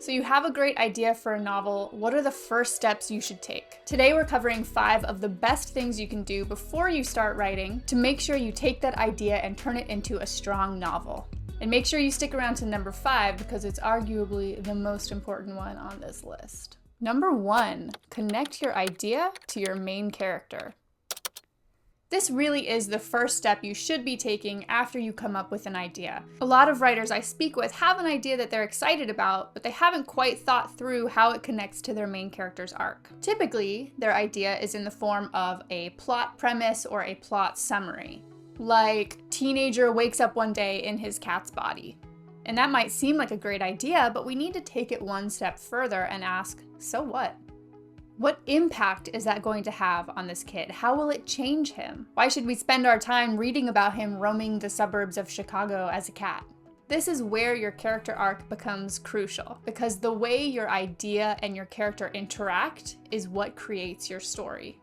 So you have a great idea for a novel. What are the first steps you should take? Today we're covering 5 of the best things you can do before you start writing to make sure you take that idea and turn it into a strong novel. And make sure you stick around to number 5 because it's arguably the most important one on this list. Number 1, connect your idea to your main character. This really is the first step you should be taking after you come up with an idea. A lot of writers I speak with have an idea that they're excited about, but they haven't quite thought through how it connects to their main character's arc. Typically, their idea is in the form of a plot premise or a plot summary, like teenager wakes up one day in his cat's body. And that might seem like a great idea, but we need to take it one step further and ask, so what? What impact is that going to have on this kid? How will it change him? Why should we spend our time reading about him roaming the suburbs of Chicago as a cat? This is where your character arc becomes crucial, because the way your idea and your character interact is what creates your story.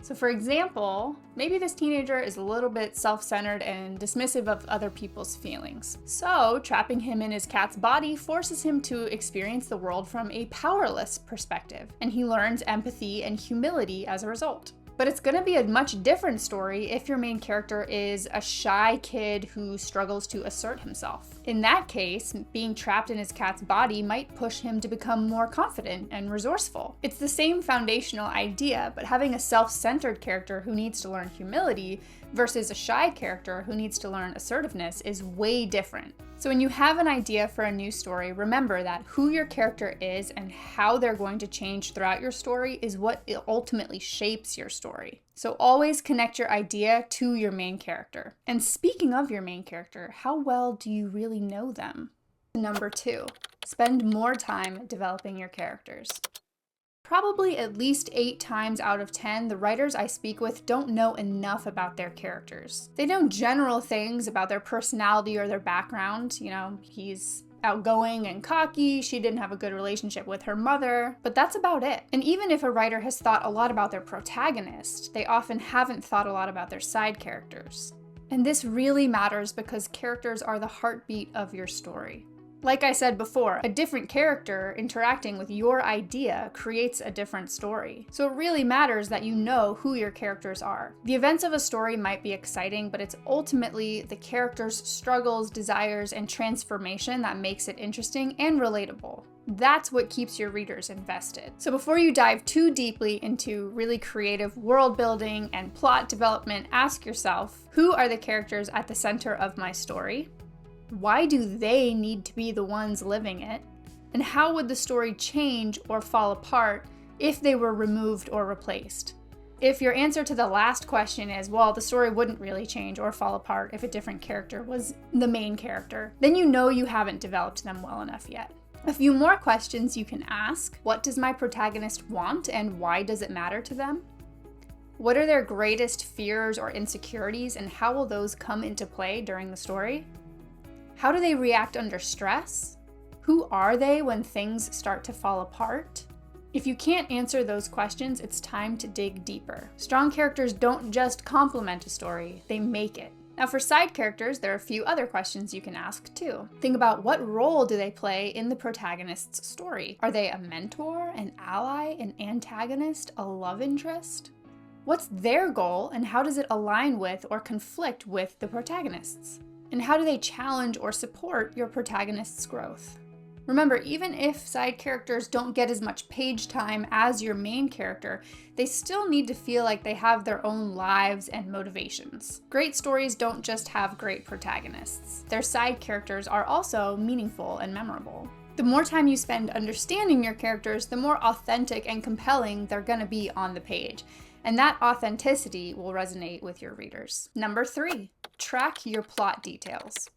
So for example, maybe this teenager is a little bit self-centered and dismissive of other people's feelings. So trapping him in his cat's body forces him to experience the world from a powerless perspective, and he learns empathy and humility as a result. But it's going to be a much different story if your main character is a shy kid who struggles to assert himself. In that case, being trapped in his cat's body might push him to become more confident and resourceful. It's the same foundational idea, but having a self-centered character who needs to learn humility versus a shy character who needs to learn assertiveness is way different. So when you have an idea for a new story, remember that who your character is and how they're going to change throughout your story is what ultimately shapes your story. So always connect your idea to your main character. And speaking of your main character, how well do you really know them? Number 2, spend more time developing your characters. Probably at least 8 times out of 10, the writers I speak with don't know enough about their characters. They know general things about their personality or their background. You know, he's outgoing and cocky, she didn't have a good relationship with her mother, but that's about it. And even if a writer has thought a lot about their protagonist, they often haven't thought a lot about their side characters. And this really matters because characters are the heartbeat of your story. Like I said before, a different character interacting with your idea creates a different story. So it really matters that you know who your characters are. The events of a story might be exciting, but it's ultimately the character's struggles, desires, and transformation that makes it interesting and relatable. That's what keeps your readers invested. So before you dive too deeply into really creative world building and plot development, ask yourself, who are the characters at the center of my story? Why do they need to be the ones living it? And how would the story change or fall apart if they were removed or replaced? If your answer to the last question is, well, the story wouldn't really change or fall apart if a different character was the main character, then you know you haven't developed them well enough yet. A few more questions you can ask. What does my protagonist want and why does it matter to them? What are their greatest fears or insecurities and how will those come into play during the story? How do they react under stress? Who are they when things start to fall apart? If you can't answer those questions, it's time to dig deeper. Strong characters don't just complement a story, they make it. Now for side characters, there are a few other questions you can ask too. Think about what role do they play in the protagonist's story? Are they a mentor, an ally, an antagonist, a love interest? What's their goal and how does it align with or conflict with the protagonist's? And how do they challenge or support your protagonist's growth? Remember, even if side characters don't get as much page time as your main character, they still need to feel like they have their own lives and motivations. Great stories don't just have great protagonists. Their side characters are also meaningful and memorable. The more time you spend understanding your characters, the more authentic and compelling they're going to be on the page. And that authenticity will resonate with your readers. Number 3, track your plot details.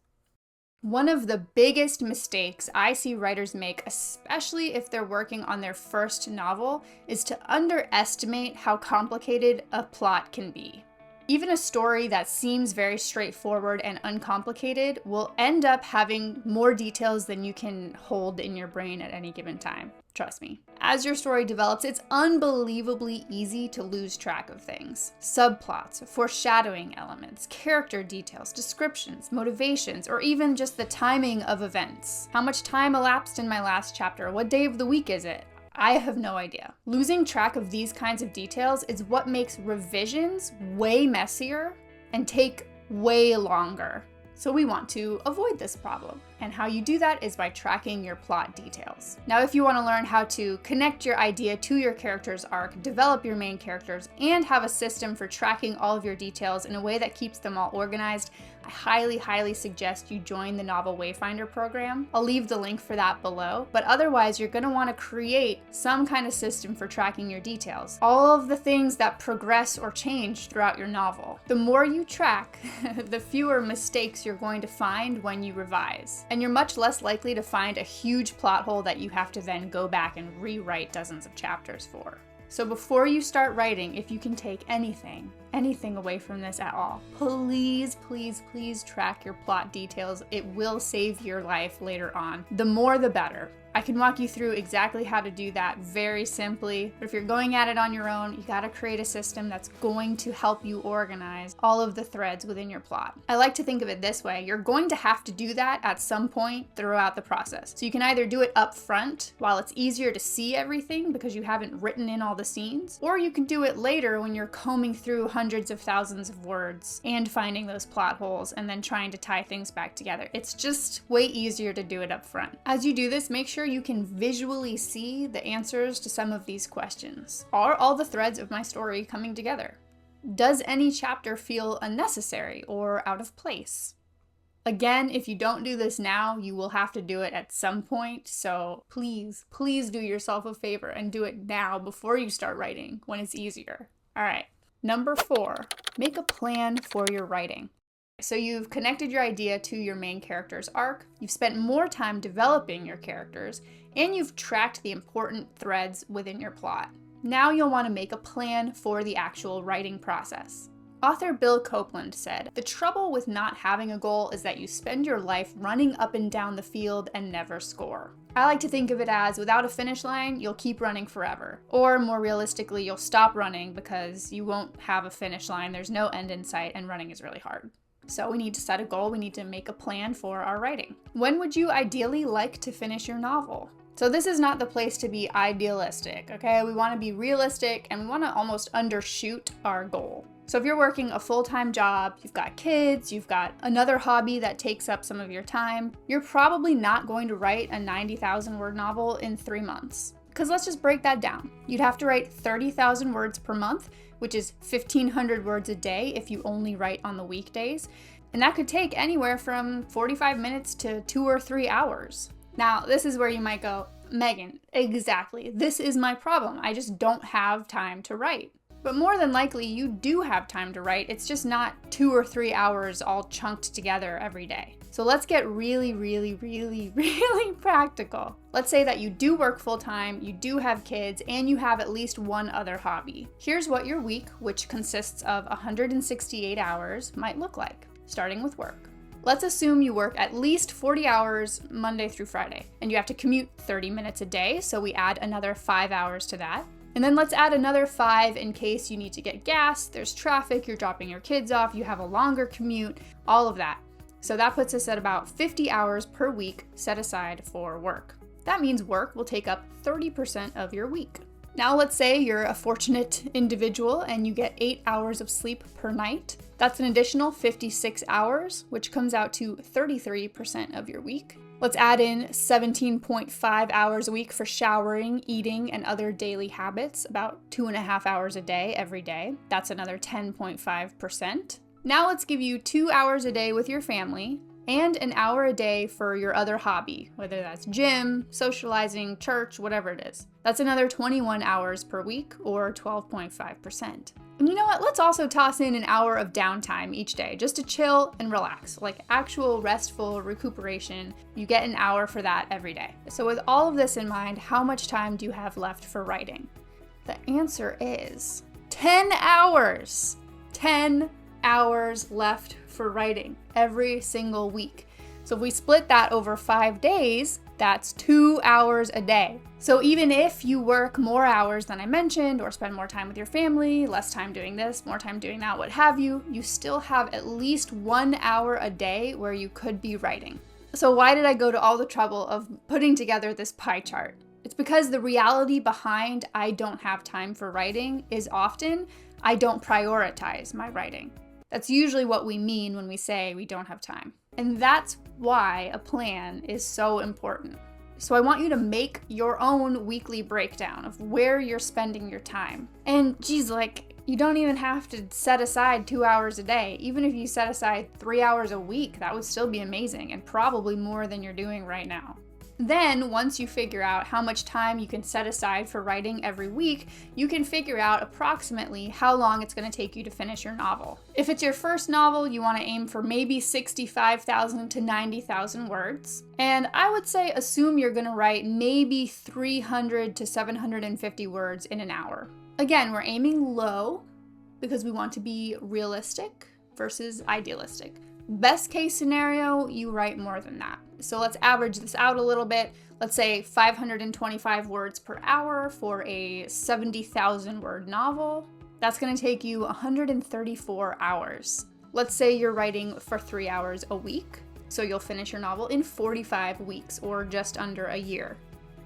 One of the biggest mistakes I see writers make, especially if they're working on their first novel, is to underestimate how complicated a plot can be. Even a story that seems very straightforward and uncomplicated will end up having more details than you can hold in your brain at any given time. Trust me. As your story develops, it's unbelievably easy to lose track of things. Subplots, foreshadowing elements, character details, descriptions, motivations, or even just the timing of events. How much time elapsed in my last chapter? What day of the week is it? I have no idea. Losing track of these kinds of details is what makes revisions way messier and take way longer. So we want to avoid this problem. And how you do that is by tracking your plot details. Now, if you want to learn how to connect your idea to your character's arc, develop your main characters, and have a system for tracking all of your details in a way that keeps them all organized, I highly suggest you join the Novel Wayfinder program. I'll leave the link for that below, but otherwise you're going to want to create some kind of system for tracking your details. All of the things that progress or change throughout your novel. The more you track, the fewer mistakes you're going to find when you revise. And you're much less likely to find a huge plot hole that you have to then go back and rewrite dozens of chapters for. So before you start writing, if you can take anything away from this at all, please track your plot details. It will save your life later on. The more the better. I can walk you through exactly how to do that very simply, but if you're going at it on your own, you gotta create a system that's going to help you organize all of the threads within your plot. I like to think of it this way: you're going to have to do that at some point throughout the process. So you can either do it up front while it's easier to see everything because you haven't written in all the scenes, or you can do it later when you're combing through hundreds of thousands of words and finding those plot holes and then trying to tie things back together. It's just way easier to do it up front. As you do this, make sure you can visually see the answers to some of these questions. Are all the threads of my story coming together? Does any chapter feel unnecessary or out of place? Again, if you don't do this now, you will have to do it at some point, so please do yourself a favor and do it now before you start writing when it's easier. All right, number 4, make a plan for your writing. So you've connected your idea to your main character's arc, you've spent more time developing your characters, and you've tracked the important threads within your plot. Now you'll want to make a plan for the actual writing process. Author Bill Copeland said, "The trouble with not having a goal is that you spend your life running up and down the field and never score." I like to think of it as, without a finish line, you'll keep running forever. Or more realistically, you'll stop running because you won't have a finish line, there's no end in sight, and running is really hard. So we need to set a goal, we need to make a plan for our writing. When would you ideally like to finish your novel? So this is not the place to be idealistic, okay? We want to be realistic and we want to almost undershoot our goal. So if you're working a full-time job, you've got kids, you've got another hobby that takes up some of your time, you're probably not going to write a 90,000 word novel in 3 months. Because let's just break that down. You'd have to write 30,000 words per month, which is 1,500 words a day if you only write on the weekdays. And that could take anywhere from 45 minutes to 2 or 3 hours. Now, this is where you might go, Megan, exactly. This is my problem. I just don't have time to write. But more than likely, you do have time to write. It's just not 2 or 3 hours all chunked together every day. So let's get really practical. Let's say that you do work full-time, you do have kids, and you have at least one other hobby. Here's what your week, which consists of 168 hours, might look like, starting with work. Let's assume you work at least 40 hours Monday through Friday, and you have to commute 30 minutes a day, so we add another 5 hours to that. And then let's add another 5 in case you need to get gas, there's traffic, you're dropping your kids off, you have a longer commute, all of that. So that puts us at about 50 hours per week set aside for work. That means work will take up 30% of your week. Now let's say you're a fortunate individual and you get 8 hours of sleep per night. That's an additional 56 hours, which comes out to 33% of your week. Let's add in 17.5 hours a week for showering, eating, and other daily habits, about 2.5 hours a day every day. That's another 10.5%. Now let's give you 2 hours a day with your family and an hour a day for your other hobby, whether that's gym, socializing, church, whatever it is. That's another 21 hours per week, or 12.5%. And you know what? Let's also toss in an hour of downtime each day, just to chill and relax, like actual restful recuperation. You get an hour for that every day. So with all of this in mind, how much time do you have left for writing? The answer is 10 hours. 10 hours left for writing every single week. So if we split that over 5 days, that's 2 hours a day. So even if you work more hours than I mentioned, or spend more time with your family, less time doing this, more time doing that, what have you, you still have at least 1 hour a day where you could be writing. So why did I go to all the trouble of putting together this pie chart? It's because the reality behind I don't have time for writing is often I don't prioritize my writing. That's usually what we mean when we say we don't have time. And that's why a plan is so important. So I want you to make your own weekly breakdown of where you're spending your time. And geez, you don't even have to set aside 2 hours a day. Even if you set aside 3 hours a week, that would still be amazing and probably more than you're doing right now. Then, once you figure out how much time you can set aside for writing every week, you can figure out approximately how long it's going to take you to finish your novel. If it's your first novel, you want to aim for maybe 65,000 to 90,000 words. And I would say assume you're going to write maybe 300 to 750 words in an hour. Again, we're aiming low because we want to be realistic versus idealistic. Best case scenario, you write more than that. So let's average this out a little bit. Let's say 525 words per hour for a 70,000 word novel. That's going to take you 134 hours. Let's say you're writing for 3 hours a week. So you'll finish your novel in 45 weeks or just under a year.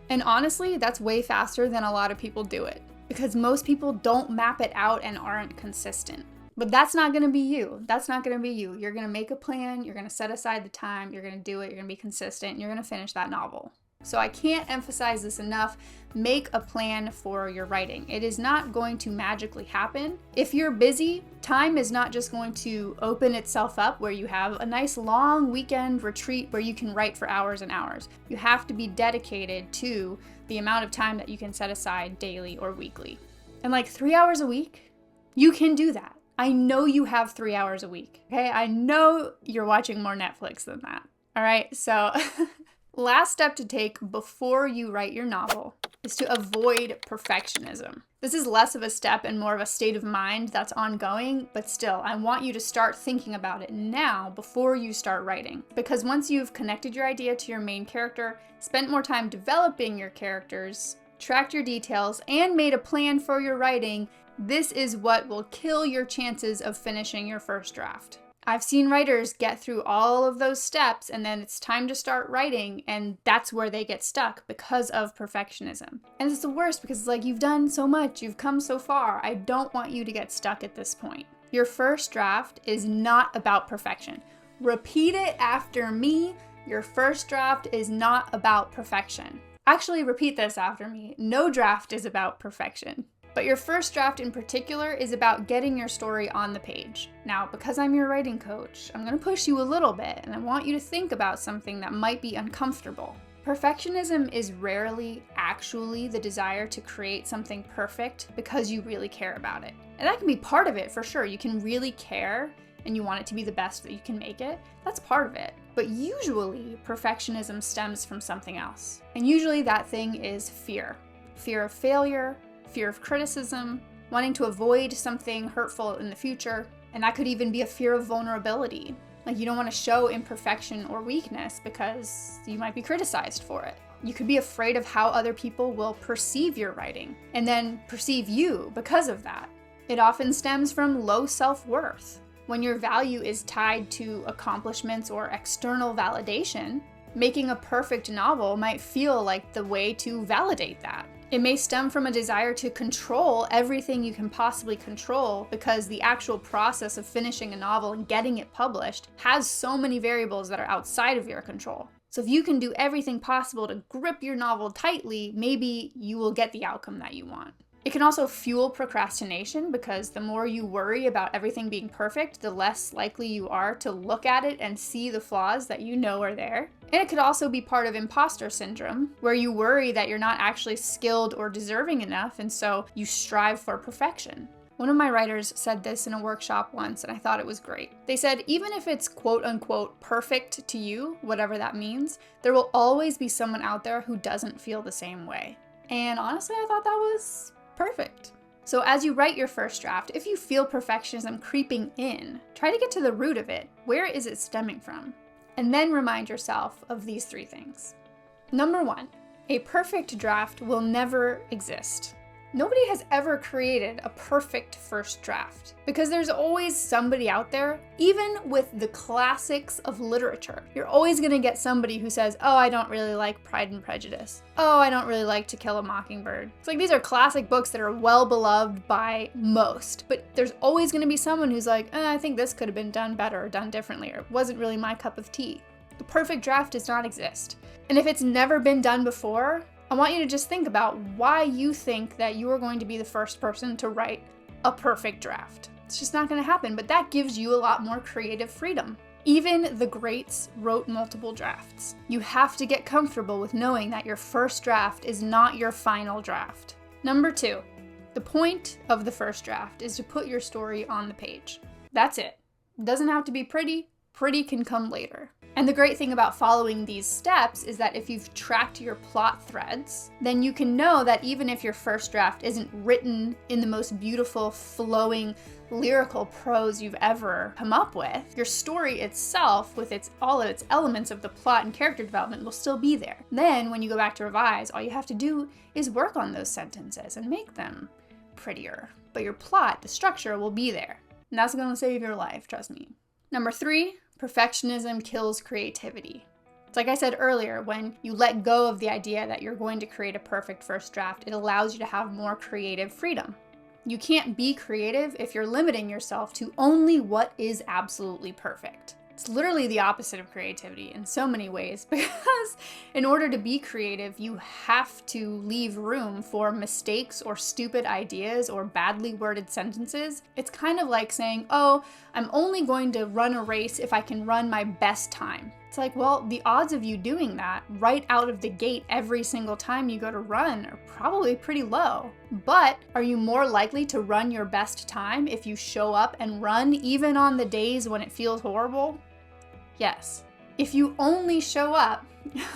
And honestly, that's way faster than a lot of people do it because most people don't map it out and aren't consistent. But that's not going to be you. That's not going to be you. You're going to make a plan. You're going to set aside the time. You're going to do it. You're going to be consistent. And you're going to finish that novel. So I can't emphasize this enough. Make a plan for your writing. It is not going to magically happen. If you're busy, time is not just going to open itself up where you have a nice long weekend retreat where you can write for hours and hours. You have to be dedicated to the amount of time that you can set aside daily or weekly. And 3 hours a week, you can do that. I know you have 3 hours a week, okay? I know you're watching more Netflix than that, all right? So last step to take before you write your novel is to avoid perfectionism. This is less of a step and more of a state of mind that's ongoing, but still, I want you to start thinking about it now before you start writing. Because once you've connected your idea to your main character, spent more time developing your characters, tracked your details, and made a plan for your writing, this is what will kill your chances of finishing your first draft. I've seen writers get through all of those steps and then it's time to start writing and that's where they get stuck because of perfectionism. And it's the worst because you've done so much, you've come so far. I don't want you to get stuck at this point. Your first draft is not about perfection. Repeat it after me. Your first draft is not about perfection. Actually, repeat this after me. No draft is about perfection. But your first draft in particular is about getting your story on the page. Now, because I'm your writing coach, I'm going to push you a little bit, and I want you to think about something that might be uncomfortable. Perfectionism is rarely actually the desire to create something perfect because you really care about it. And that can be part of it for sure. You can really care and you want it to be the best that you can make it. That's part of it. But usually, perfectionism stems from something else. And usually that thing is fear. Fear of failure, fear of criticism, wanting to avoid something hurtful in the future, and that could even be a fear of vulnerability. You don't want to show imperfection or weakness because you might be criticized for it. You could be afraid of how other people will perceive your writing and then perceive you because of that. It often stems from low self-worth. When your value is tied to accomplishments or external validation, making a perfect novel might feel like the way to validate that. It may stem from a desire to control everything you can possibly control because the actual process of finishing a novel and getting it published has so many variables that are outside of your control. So if you can do everything possible to grip your novel tightly, maybe you will get the outcome that you want. It can also fuel procrastination because the more you worry about everything being perfect, the less likely you are to look at it and see the flaws that you know are there. And it could also be part of imposter syndrome, where you worry that you're not actually skilled or deserving enough, and so you strive for perfection. One of my writers said this in a workshop once, and I thought it was great. They said, even if it's quote-unquote perfect to you, whatever that means, there will always be someone out there who doesn't feel the same way. And honestly, I thought that was perfect. So as you write your first draft, if you feel perfectionism creeping in, try to get to the root of it. Where is it stemming from? And then remind yourself of these 3 things. Number 1, a perfect draft will never exist. Nobody has ever created a perfect first draft because there's always somebody out there, even with the classics of literature. You're always going to get somebody who says, oh, I don't really like Pride and Prejudice. Oh, I don't really like To Kill a Mockingbird. It's like these are classic books that are well beloved by most, but there's always going to be someone who's like, I think this could have been done better or done differently, or it wasn't really my cup of tea. The perfect draft does not exist. And if it's never been done before, I want you to just think about why you think that you are going to be the first person to write a perfect draft. It's just not going to happen, but that gives you a lot more creative freedom. Even the greats wrote multiple drafts. You have to get comfortable with knowing that your first draft is not your final draft. Number 2, the point of the first draft is to put your story on the page. That's it. It doesn't have to be pretty. Pretty can come later. And the great thing about following these steps is that if you've tracked your plot threads, then you can know that even if your first draft isn't written in the most beautiful, flowing, lyrical prose you've ever come up with, your story itself, with all of its elements of the plot and character development, will still be there. Then, when you go back to revise, all you have to do is work on those sentences and make them prettier. But your plot, the structure, will be there. And that's going to save your life, trust me. Number 3, perfectionism kills creativity. It's like I said earlier, when you let go of the idea that you're going to create a perfect first draft, it allows you to have more creative freedom. You can't be creative if you're limiting yourself to only what is absolutely perfect. It's literally the opposite of creativity in so many ways, because in order to be creative, you have to leave room for mistakes or stupid ideas or badly worded sentences. It's kind of like saying, oh, I'm only going to run a race if I can run my best time. It's like, well, the odds of you doing that right out of the gate every single time you go to run are probably pretty low. But are you more likely to run your best time if you show up and run even on the days when it feels horrible? Yes. If you only show up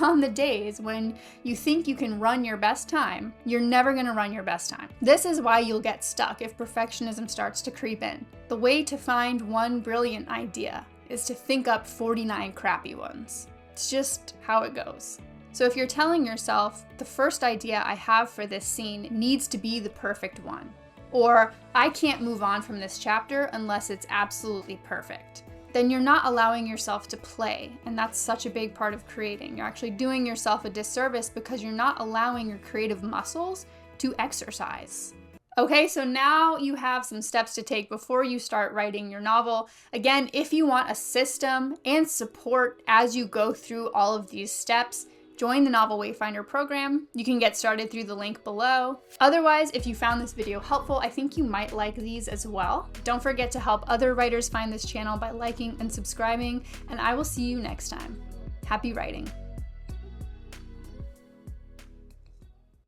on the days when you think you can run your best time, you're never going to run your best time. This is why you'll get stuck if perfectionism starts to creep in. The way to find one brilliant idea is to think up 49 crappy ones. It's just how it goes. So if you're telling yourself, the first idea I have for this scene needs to be the perfect one, or I can't move on from this chapter unless it's absolutely perfect, then you're not allowing yourself to play, and that's such a big part of creating. You're actually doing yourself a disservice because you're not allowing your creative muscles to exercise. Okay, so now you have some steps to take before you start writing your novel. Again, if you want a system and support as you go through all of these steps, join the Novel Wayfinder program. You can get started through the link below. Otherwise, if you found this video helpful, I think you might like these as well. Don't forget to help other writers find this channel by liking and subscribing, and I will see you next time. Happy writing.